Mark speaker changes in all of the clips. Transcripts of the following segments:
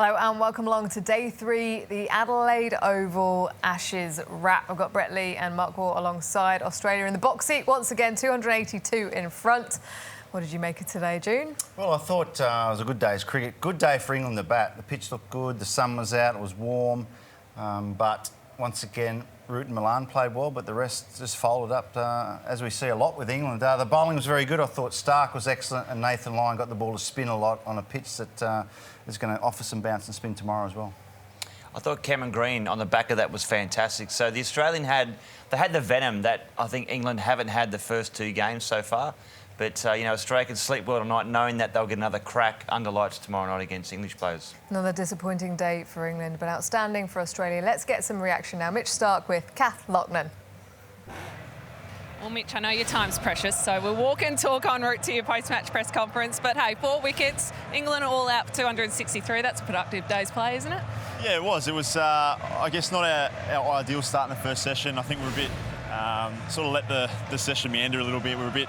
Speaker 1: Hello and welcome along to day 3, the Adelaide Oval Ashes wrap. I've got Brett Lee and Mark Waugh alongside Australia in the box seat. Once again, 282 in front. What did you make of today, June?
Speaker 2: Well, I thought it was a good day's cricket. Good day for England to bat. The pitch looked good, the sun was out, it was warm. But once again, Root and Milan played well, but the rest just folded up, as we see a lot with England. The bowling was very good. I thought Starc was excellent and Nathan Lyon got the ball to spin a lot on a pitch that is going to offer some bounce and spin tomorrow as well.
Speaker 3: I thought Cameron Green on the back of that was fantastic. So the Australian had the venom that I think England haven't had the first 2 games so far. But, Australia can sleep well tonight knowing that they'll get another crack under lights tomorrow night against English players.
Speaker 1: Another disappointing day for England, but outstanding for Australia. Let's get some reaction now. Mitch Starc with Kath Loughnan.
Speaker 4: Well, Mitch, I know your time's precious, so we'll walk and talk en route to your post-match press conference. But, hey, 4 wickets, England all out for 263. That's a productive day's play, isn't it?
Speaker 5: Yeah, it was. It was, I guess, not our ideal start in the first session. I think we're a bit... sort of let the session meander a little bit. We were a bit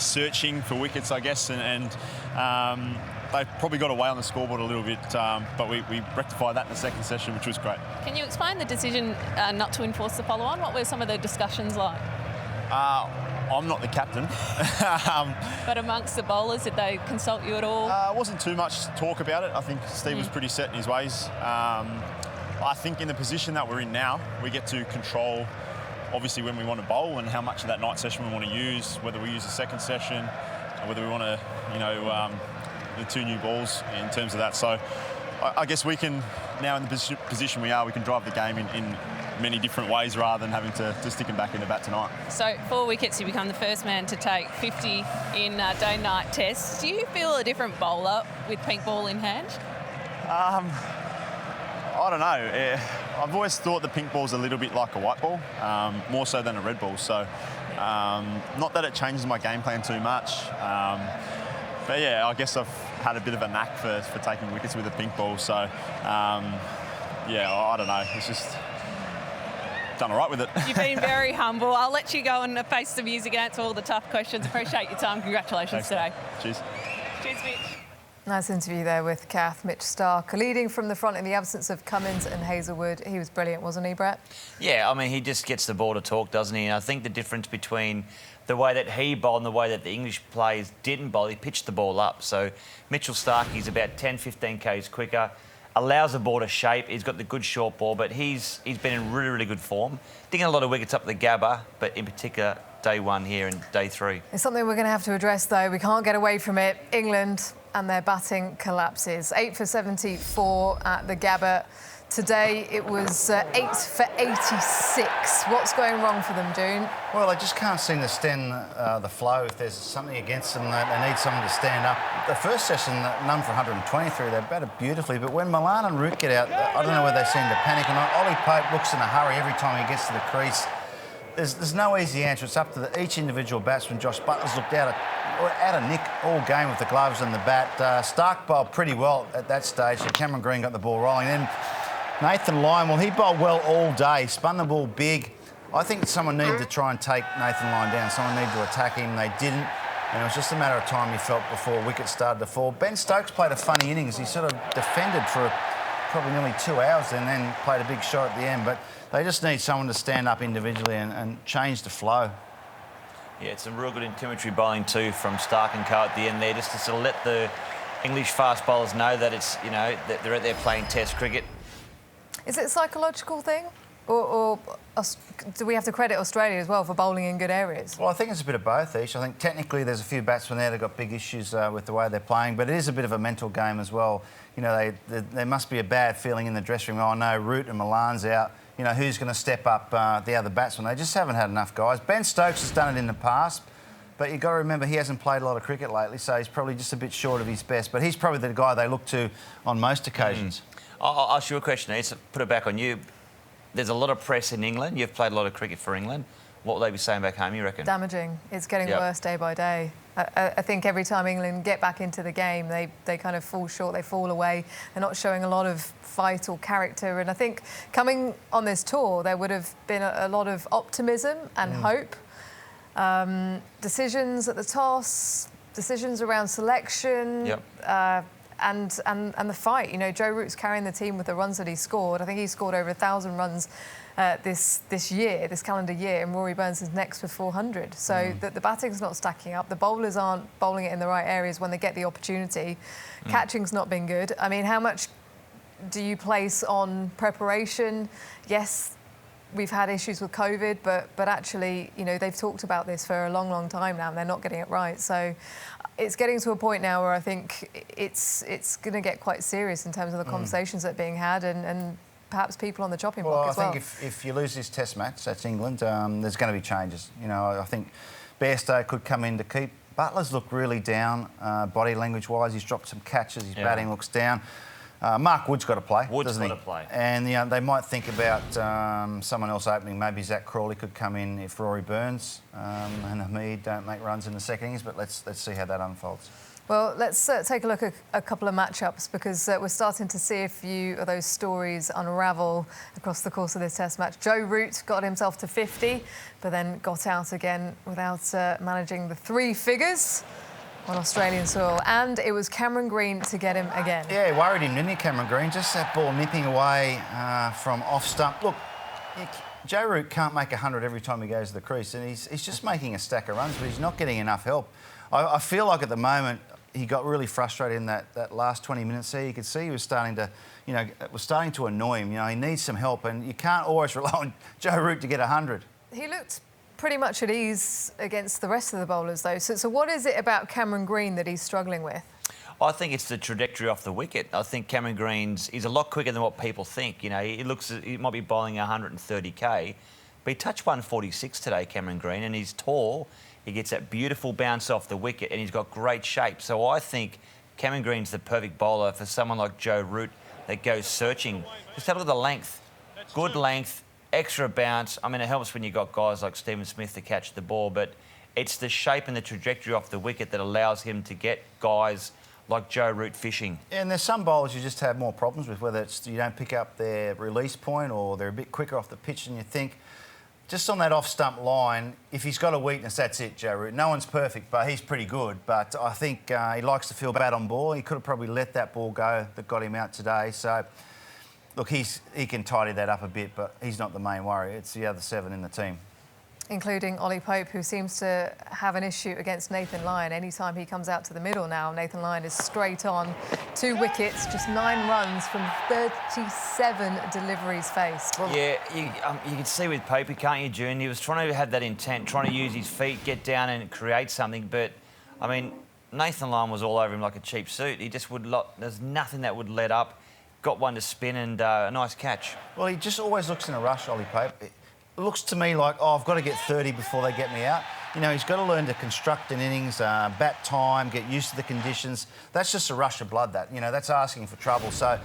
Speaker 5: searching for wickets, I guess, and they probably got away on the scoreboard a little bit, but we rectified that in the second session, which was great.
Speaker 4: Can you explain the decision not to enforce the follow-on? What were some of the discussions like?
Speaker 5: I'm not the captain.
Speaker 4: But amongst the bowlers, did they consult you at all?
Speaker 5: It wasn't too much talk about it. I think Steve was pretty set in his ways. I think in the position that we're in now, we get to control obviously when we want to bowl and how much of that night session we want to use, whether we use the second session, or whether we want to, the 2 new balls in terms of that. So I guess we can, now in the position we are, we can drive the game in many different ways rather than having to stick him back in the bat tonight.
Speaker 4: So 4 wickets, you become the first man to take 50 in day-night tests. Do you feel a different bowler with pink ball in hand?
Speaker 5: I don't know. I've always thought the pink ball's a little bit like a white ball, more so than a red ball. So, not that it changes my game plan too much. But yeah, I guess I've had a bit of a knack for taking wickets with a pink ball. So, yeah, I don't know. It's just done all right with it.
Speaker 4: You've been very humble. I'll let you go and face the music and answer all the tough questions. Appreciate your time. Congratulations today.
Speaker 5: Cheers.
Speaker 4: Cheers, Mitch.
Speaker 1: Nice interview there with Kath. Mitch Starc leading from the front in the absence of Cummins and Hazelwood. He was brilliant, wasn't he, Brett?
Speaker 3: Yeah, I mean, he just gets the ball to talk, doesn't he? And I think the difference between the way that he bowled and the way that the English players didn't bowl, he pitched the ball up. So Mitchell Starc, he's about 10, 15 k's quicker, allows the ball to shape. He's got the good short ball, but he's been in really, really good form. Didn't get a lot of wickets up the Gabba, but in particular, day 1 here and day 3.
Speaker 1: It's something we're going to have to address, though. We can't get away from it. England and their batting collapses. 8 for 74 at the Gabba. Today it was 8 for 86. What's going wrong for them, June?
Speaker 2: Well, they just can't seem to stem the flow. If there's something against them, they need someone to stand up. The first session, none for 123, they batted beautifully. But when Milan and Root get out, I don't know whether they seem to panic or not. Ollie Pope looks in a hurry every time he gets to the crease. There's no easy answer. It's up to each individual batsman. Josh Butler's looked out of nick all game with the gloves and the bat. Starc bowled pretty well at that stage. So Cameron Green got the ball rolling. Then Nathan Lyon, well, he bowled well all day. Spun the ball big. I think someone needed to try and take Nathan Lyon down. Someone needed to attack him. They didn't. And it was just a matter of time, you felt, before wickets started to fall. Ben Stokes played a funny innings. He sort of defended for probably nearly 2 hours and then played a big shot at the end. But they just need someone to stand up individually and change the flow.
Speaker 3: Yeah, it's some real good intimidatory bowling too from Starc and Co at the end there, just to sort of let the English fast bowlers know that it's, that they're out there playing Test cricket.
Speaker 1: Is it a psychological thing? Or do we have to credit Australia as well for bowling in good areas?
Speaker 2: Well, I think it's a bit of both, Ish. I think technically there's a few batsmen there that got big issues with the way they're playing, but it is a bit of a mental game as well. There must be a bad feeling in the dressing room. Oh, no, Root and Milan's out. Who's going to step up the other batsmen? They just haven't had enough guys. Ben Stokes has done it in the past, but you've got to remember he hasn't played a lot of cricket lately, so he's probably just a bit short of his best. But he's probably the guy they look to on most occasions.
Speaker 3: I'll ask you a question, Ish. Put it back on you. There's a lot of press in England. You've played a lot of cricket for England. What will they be saying back home, you reckon?
Speaker 1: Damaging. It's getting worse day by day. I think every time England get back into the game, they kind of fall short, they fall away. They're not showing a lot of fight or character. And I think coming on this tour, there would have been a lot of optimism and hope. Decisions at the toss, decisions around selection, and the fight. You know, Joe Root's carrying the team with the runs that he scored. I think he scored over 1,000 runs this calendar year, and Rory Burns is next with 400. So the batting's not stacking up. The bowlers aren't bowling it in the right areas when they get the opportunity. Catching's not been good. I mean, how much do you place on preparation? Yes, we've had issues with COVID, but actually, you know, they've talked about this for a long, long time now, and they're not getting it right. So it's getting to a point now where I think it's going to get quite serious in terms of the conversations that are being had, and perhaps people on the chopping block as well.
Speaker 2: I think if you lose this Test match, that's England, there's going to be changes. You know, I think Bairstow could come in to keep. Butler's looked really down, body language-wise. He's dropped some catches. His batting looks down. Mark Wood's got to play, doesn't he? And you know, they might think about someone else opening. Maybe Zach Crawley could come in if Rory Burns and Hamid don't make runs in the second innings. But let's see how that unfolds.
Speaker 1: Well, let's take a look at a couple of matchups, because we're starting to see a few of those stories unravel across the course of this Test match. Joe Root got himself to 50, but then got out again without managing the 3 figures on Australian soil, and it was Cameron Green to get him again.
Speaker 2: Yeah, worried him, didn't he, Cameron Green? Just that ball nipping away from off stump. Look, Joe Root can't make 100 every time he goes to the crease, and he's just making a stack of runs, but he's not getting enough help. I feel like at the moment he got really frustrated in that last 20 minutes there. You could see he was starting to, you know, it was starting to annoy him. You know, he needs some help, and you can't always rely on Joe Root to get 100.
Speaker 1: He looked pretty much at ease against the rest of the bowlers, though. So what is it about Cameron Green that he's struggling with?
Speaker 3: I think it's the trajectory off the wicket. I think Cameron Green's a lot quicker than what people think. You know, he might be bowling 130k, but he touched 146 today, Cameron Green, and he's tall. He gets that beautiful bounce off the wicket, and he's got great shape. So I think Cameron Green's the perfect bowler for someone like Joe Root that goes searching. Just have a look at the length. Good length, extra bounce. I mean, it helps when you've got guys like Stephen Smith to catch the ball, but it's the shape and the trajectory off the wicket that allows him to get guys like Joe Root fishing. Yeah,
Speaker 2: and there's some bowlers you just have more problems with, whether it's you don't pick up their release point or they're a bit quicker off the pitch than you think. Just on that off-stump line, if he's got a weakness, that's it, Joe Root. No one's perfect, but he's pretty good. But I think he likes to feel bad on ball. He could have probably let that ball go that got him out today. So, look, he can tidy that up a bit, but he's not the main worry. It's the other 7 in the team.
Speaker 1: Including Ollie Pope, who seems to have an issue against Nathan Lyon. Anytime he comes out to the middle now, Nathan Lyon is straight on. 2 wickets, just 9 runs from 37 deliveries faced. Well,
Speaker 3: yeah, you can see with Pope, can't you, June? He was trying to have that intent, trying to use his feet, get down and create something. But, I mean, Nathan Lyon was all over him like a cheap suit. He just would there's nothing that would let up. Got one to spin and a nice catch.
Speaker 2: Well, he just always looks in a rush, Ollie Pope. It looks to me like, I've got to get 30 before they get me out. You know, he's got to learn to construct an innings, bat time, get used to the conditions. That's just a rush of blood, that. You know, that's asking for trouble. So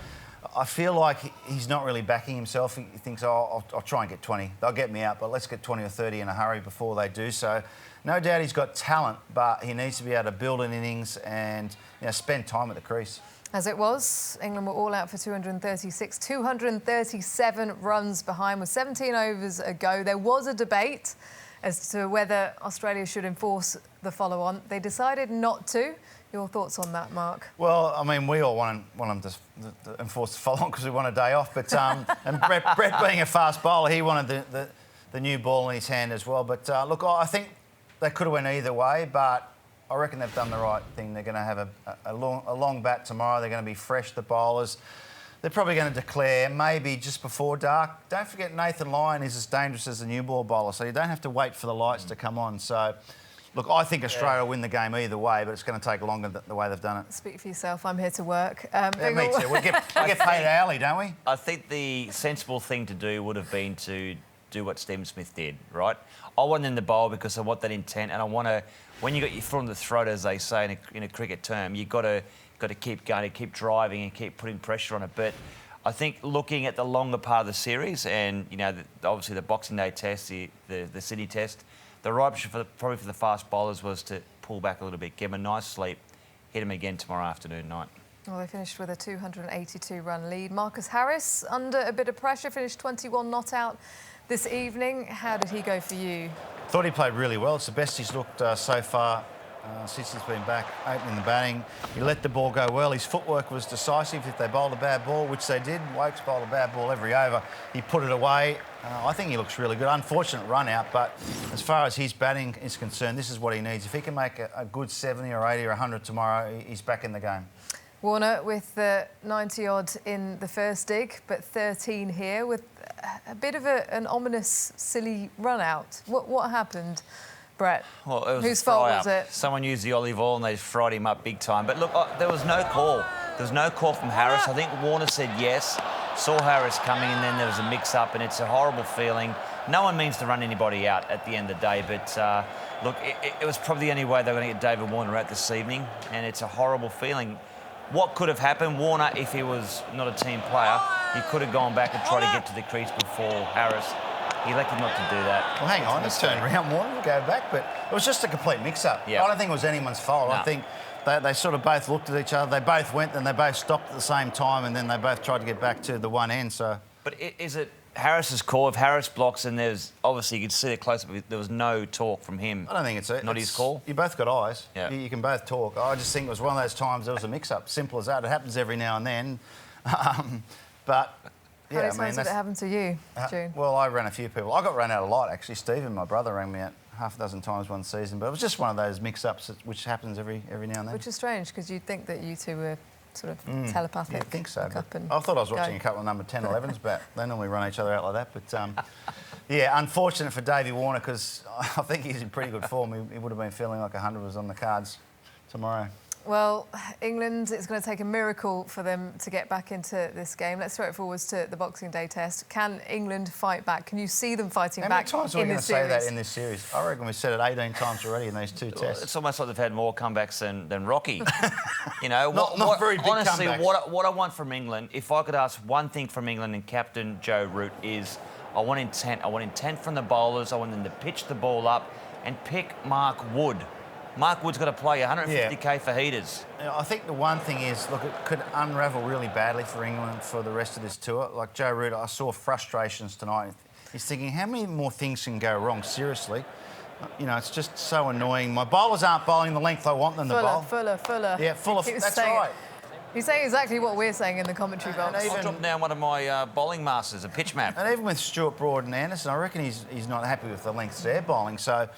Speaker 2: I feel like he's not really backing himself. He thinks, I'll try and get 20. They'll get me out, but let's get 20 or 30 in a hurry before they do so. No doubt he's got talent, but he needs to be able to build an innings and, you know, spend time at the crease.
Speaker 1: As it was, England were all out for 236, 237 runs behind with 17 overs ago. There was a debate as to whether Australia should enforce the follow-on. They decided not to. Your thoughts on that, Mark?
Speaker 2: Well, I mean, we all want them to enforce the follow-on because we want a day off. But and Brett being a fast bowler, he wanted the new ball in his hand as well. But look, I think they could have went either way, but I reckon they've done the right thing. They're going to have a long bat tomorrow. They're going to be fresh, the bowlers. They're probably going to declare maybe just before dark. Don't forget Nathan Lyon is as dangerous as a new ball bowler, so you don't have to wait for the lights to come on. So, look, I think Australia will win the game either way, but it's going to take longer the way they've done it.
Speaker 1: Speak for yourself. I'm here to work.
Speaker 2: Yeah, me too. We get paid hourly, don't we?
Speaker 3: I think the sensible thing to do would have been to do what Stephen Smith did, right? I want them to bowl because I want that intent, and I want to. When you got your foot on the throat, as they say in a cricket term, you've got to keep going, keep driving, and keep putting pressure on it. But I think looking at the longer part of the series, and you know, obviously the Boxing Day Test, the Sydney Test, the right option probably for the fast bowlers was to pull back a little bit, give them a nice sleep, hit them again tomorrow afternoon, night.
Speaker 1: Well, they finished with a 282-run lead. Marcus Harris, under a bit of pressure, finished 21 not out this evening. How did he go for you?
Speaker 2: Thought he played really well. It's the best he's looked so far since he's been back opening the batting. He let the ball go well. His footwork was decisive. If they bowled a bad ball, which they did, Woakes bowled a bad ball every over, he put it away. I think he looks really good. Unfortunate run out, but as far as his batting is concerned, this is what he needs. If he can make a good 70 or 80 or 100 tomorrow, he's back in the game.
Speaker 1: Warner with the 90-odd in the first dig, but 13 here with a bit of an ominous, silly run out. What happened, Brett?
Speaker 3: Well, it was
Speaker 1: Whose fault was it?
Speaker 3: Someone used the olive oil and they fried him up big time. But look, there was no call. There was no call from Harris. I think Warner said yes, saw Harris coming, and then there was a mix-up, and it's a horrible feeling. No one means to run anybody out at the end of the day, but look, it was probably the only way they were going to get David Warner out this evening, and it's a horrible feeling. What could have happened? Warner, if he was not a team player, he could have gone back and tried to get to the crease before Harris. He elected not to do that.
Speaker 2: Well, hang on, he's turned around, Warner, to go back, but it was just a complete mix-up.
Speaker 3: Yeah.
Speaker 2: I don't think it was anyone's fault.
Speaker 3: No.
Speaker 2: I think they sort of both looked at each other. They both went and they both stopped at the same time, and then they both tried to get back to the one end. So,
Speaker 3: but is it Harris's call? If Harris blocks, and there's obviously you could see it close, but there was no talk from him.
Speaker 2: I don't think it's
Speaker 3: not his call.
Speaker 2: You both got eyes.
Speaker 3: Yeah.
Speaker 2: You can both talk. I just think it was one of those times there was a mix-up. Simple as that. It happens every now and then. But
Speaker 1: How many times did it happen to you, June?
Speaker 2: Well, I ran a few people. I got run out a lot, actually. Stephen, my brother, rang me out half a dozen times one season, but it was just one of those mix-ups which happens every now and then.
Speaker 1: Which is strange, because you'd think that you two were sort of telepathic.
Speaker 2: I think so.
Speaker 1: Look up and
Speaker 2: I thought I was watching
Speaker 1: go.
Speaker 2: a couple of number 10, 11s, but they normally run each other out like that. But, yeah, unfortunate for Davey Warner, because I think he's in pretty good form. He would have been feeling like 100 was on the cards tomorrow.
Speaker 1: Well, England, it's going to take a miracle for them to get back into this game. Let's throw it forwards to the Boxing Day test. Can England fight back? Can you see them fighting back
Speaker 2: How many times are we going to say that
Speaker 1: series?
Speaker 2: in this series? I reckon we've said it 18 times already in these two tests.
Speaker 3: It's almost like they've had more comebacks than Rocky. You know,
Speaker 2: Not very big
Speaker 3: honestly,
Speaker 2: comebacks.
Speaker 3: what I want from England, if I could ask one thing from England and Captain Joe Root, is I want intent. I want intent from the bowlers. I want them to pitch the ball up and pick Mark Wood. Mark Wood's got to play 150k for heaters.
Speaker 2: I think the one thing is, look, it could unravel really badly for England for the rest of this tour. Like Joe Root, I saw frustrations tonight. He's thinking, how many more things can go wrong? Seriously. You know, it's just so annoying. My bowlers aren't bowling the length I want them to bowl.
Speaker 1: Fuller.
Speaker 2: Yeah, Fuller.
Speaker 1: He was
Speaker 2: That's
Speaker 1: saying-
Speaker 2: right.
Speaker 1: He's saying exactly what we're saying in the commentary box.
Speaker 3: I'll drop down one of my bowling masters, a pitch map.
Speaker 2: And even with Stuart Broad and Anderson, I reckon he's not happy with the lengths they're bowling. So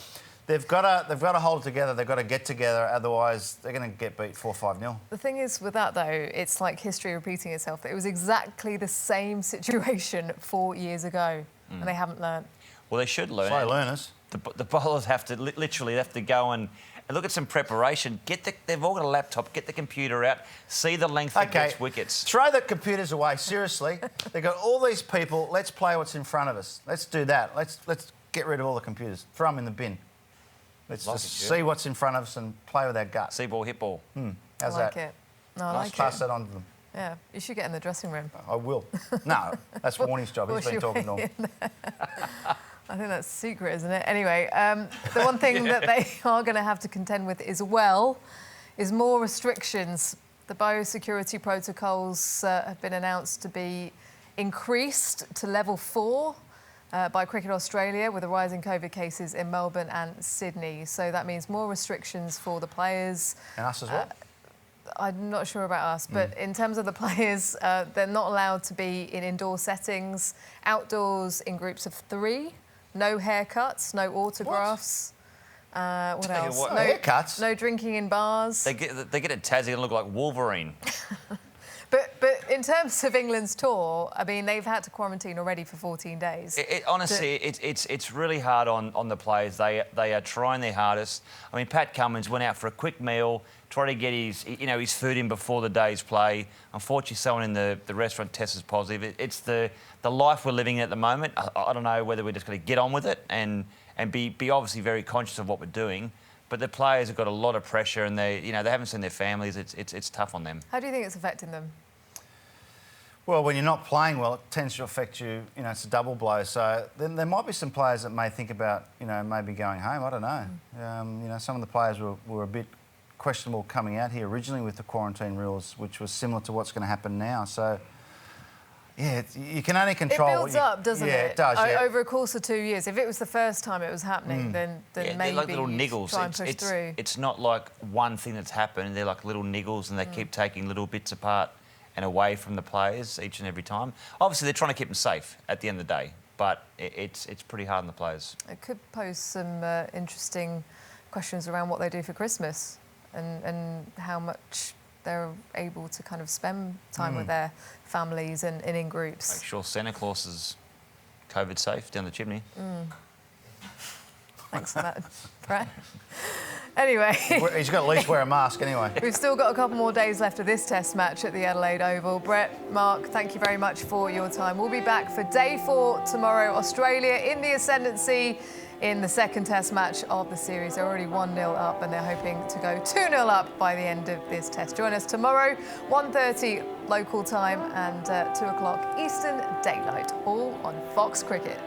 Speaker 2: they've got to hold it together. They've got to get together. Otherwise, they're going to get beat 4-5-0.
Speaker 1: The thing is with that, though, it's like history repeating itself. It was exactly the same situation 4 years ago, and they haven't learnt.
Speaker 3: Well, they should learn.
Speaker 2: Slow learners.
Speaker 3: The bowlers have to literally go and look at some preparation. They've all got a laptop. Get the computer out. See the length that gets wickets.
Speaker 2: Throw the computers away. Seriously, they've got all these people. Let's play what's in front of us. Let's do that. Let's get rid of all the computers. Throw them in the bin. Let's just see what's in front of us and play with our guts.
Speaker 3: See ball, hit ball.
Speaker 2: How's
Speaker 1: I like
Speaker 2: that?
Speaker 1: it. No, I
Speaker 2: Let's
Speaker 1: like
Speaker 2: pass
Speaker 1: it.
Speaker 2: that on to them.
Speaker 1: Yeah, you should get in the dressing room.
Speaker 2: I will. No, that's Warnie's job. He's been talking to them.
Speaker 1: I think that's secret, isn't it? Anyway, the one thing that they are going to have to contend with is more restrictions. The biosecurity protocols have been announced to be increased to level 4 by Cricket Australia with a rise in COVID cases in Melbourne and Sydney. So that means more restrictions for the players.
Speaker 2: And us as well.
Speaker 1: I'm not sure about us, but in terms of the players, they're not allowed to be in indoor settings, outdoors in groups of 3, no haircuts, no autographs. What else?
Speaker 3: what?
Speaker 2: No haircuts?
Speaker 1: No drinking in bars.
Speaker 3: They get a Tassie and look like Wolverine.
Speaker 1: But in terms of England's tour, I mean, they've had to quarantine already for 14 days.
Speaker 3: Honestly, it's really hard on the players. They are trying their hardest. I mean, Pat Cummins went out for a quick meal, tried to get his food in before the day's play. Unfortunately, someone in the restaurant tested positive. It's the life we're living at the moment. I don't know whether we're just going to get on with it and be obviously very conscious of what we're doing. But the players have got a lot of pressure, and they haven't seen their families. It's tough on them.
Speaker 1: How do you think it's affecting them?
Speaker 2: Well, when you're not playing well, it tends to affect you. You know, it's a double blow. So then there might be some players that may think about, maybe going home. I don't know. Some of the players were a bit questionable coming out here originally with the quarantine rules, which was similar to what's going to happen now. So Yeah, you can only control.
Speaker 1: It builds up, doesn't it?
Speaker 2: Yeah, it does. Yeah.
Speaker 1: Over a course of 2 years. If it was the first time it was happening, then
Speaker 3: Yeah,
Speaker 1: maybe
Speaker 3: they're like little
Speaker 1: you
Speaker 3: niggles.
Speaker 1: try and push through.
Speaker 3: It's not like one thing that's happened. They're like little niggles, and they keep taking little bits apart and away from the players each and every time. Obviously, they're trying to keep them safe at the end of the day, but it's pretty hard on the players.
Speaker 1: It could pose some interesting questions around what they do for Christmas and how much they're able to kind of spend time with their families and in groups.
Speaker 3: Make sure Santa Claus is COVID safe down the chimney.
Speaker 1: Thanks for that, Brett. Anyway.
Speaker 2: He's got to at least wear a mask anyway.
Speaker 1: We've still got a couple more days left of this Test match at the Adelaide Oval. Brett, Mark, thank you very much for your time. We'll be back for day 4 tomorrow. Australia in the ascendancy in the second Test match of the series. They're already 1-0 up and they're hoping to go 2-0 up by the end of this Test. Join us tomorrow, 1:30 local time and 2 o'clock Eastern Daylight, all on Fox Cricket.